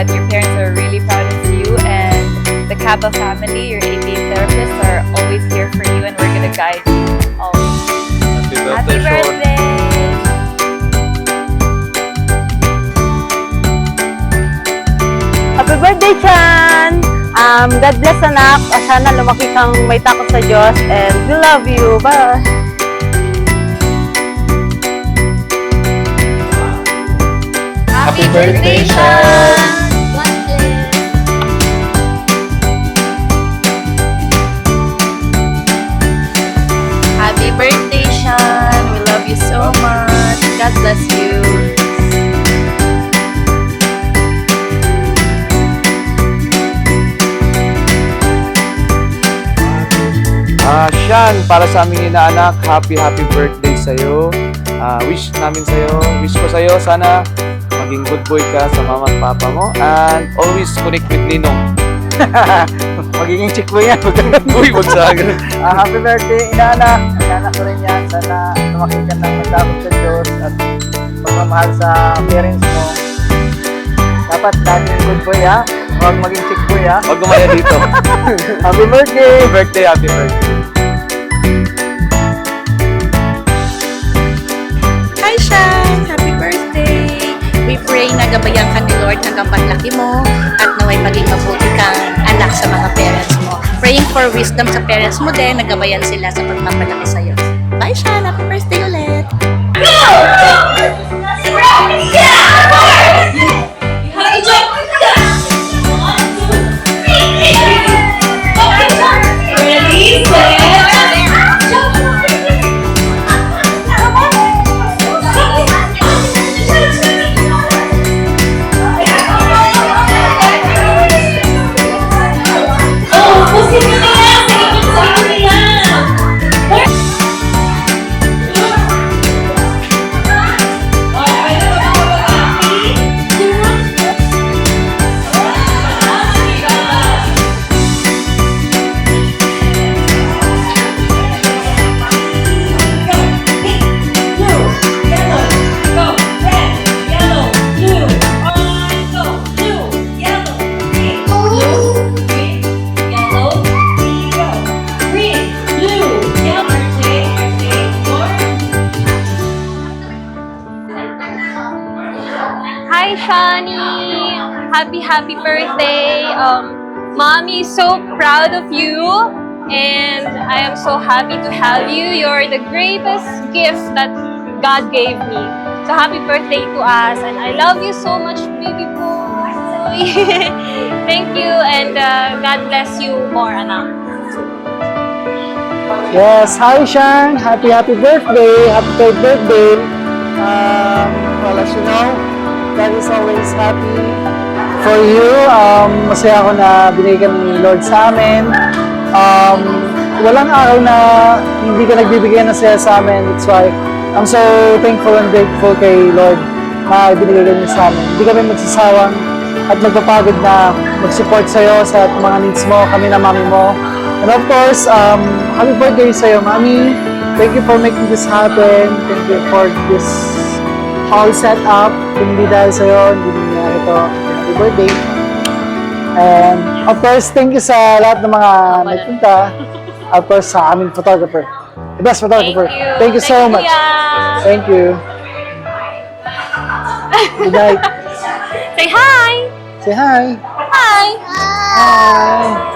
that your parents are really proud of you, and the Kappa family, your ABA therapists, are always here for you, and we're gonna guide you always. Happy birthday! Happy birthday, Chan! God bless, anak. Sana lumaki kang may takot sa Diyos, and we love you. Bye! Happy birthday, Sean! Happy birthday, Sean! We love you so much. God bless you. Sean, para sa aming inaanak, happy birthday sa'yo. Wish ko sa'yo, sana maging good boy ka sa mama at papa mo, and always connect with Ninong. Magiging chick boy yan. Uy, wag sa akin. Happy birthday, inaanak. Inaanak ko rin yan. Sana lumaki ka ng magtakot sa Diyos at pagmamahal sa parents mo. Dapat laging good boy, ha? Huwag maging chick boy, ha? Wag gumaya dito. Happy birthday! Happy birthday. Hi, Sean! Happy birthday! We pray na gabayan ka ni Lord hanggang paglaki mo at naway maging mabuti kang anak sa mga parents mo. Praying for wisdom sa parents mo din, nagabayan sila sa pagpapalaki sa'yo. Bye, Sean! Happy birthday ulit! Hi, Shani! Happy birthday! Mommy is so proud of you, and I am so happy to have you. You're the greatest gift that God gave me. So happy birthday to us, and I love you so much, baby boy. Thank you, and God bless you more, anak. Yes, hi, Sean! Happy birthday! Happy third birthday! Well, as you know, God is always happy for you. Masaya ako na binigyan ni Lord sa amin. Walang araw na hindi ka nagbibigay ng saya sa amin. That's why I'm so thankful and grateful kay Lord na binigay niya sa amin. Hindi kami magsasawang at magpapagod na mag-support sa'yo sa mga needs mo, kami na mami mo. And of course, happy birthday sa'yo, Mami. Thank you for making this happen. Thank you for this all set up. Hindi dahil sa'yo, hindi nangyari ito. Happy birthday. And of course, thank you sa lahat ng mga nagpunta. Of course, sa aming photographer. The best photographer. Thank you so much. Thank you. Good night. Say hi! Say hi. Hi! Hi.